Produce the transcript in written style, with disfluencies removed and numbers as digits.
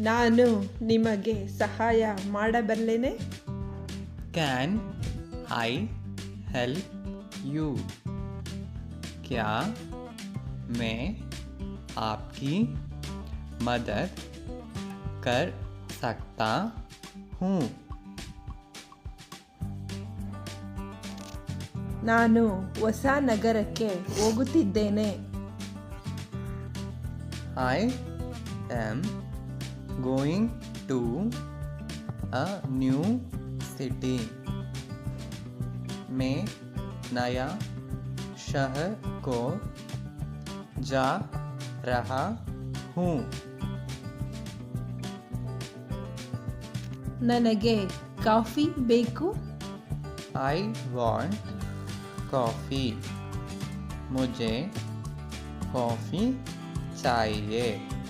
ನಾನು ನಿಮಗೆ ಸಹಾಯ ಮಾಡಬಲ್ಲೆನೆ? Can I help you? क्या मैं आपकी मदद कर सकता हूँ? ನಾನು ಹೊಸ ನಗರಕ್ಕೆ ಹೋಗುತ್ತಿದ್ದೇನೆ. I am going to a new city. मैं नया शहर को जा रहा हूँ. ನನಗೆ ಕಾಫಿ ಬೇಕು. I want coffee. मुझे कॉफ़ी चाहिए.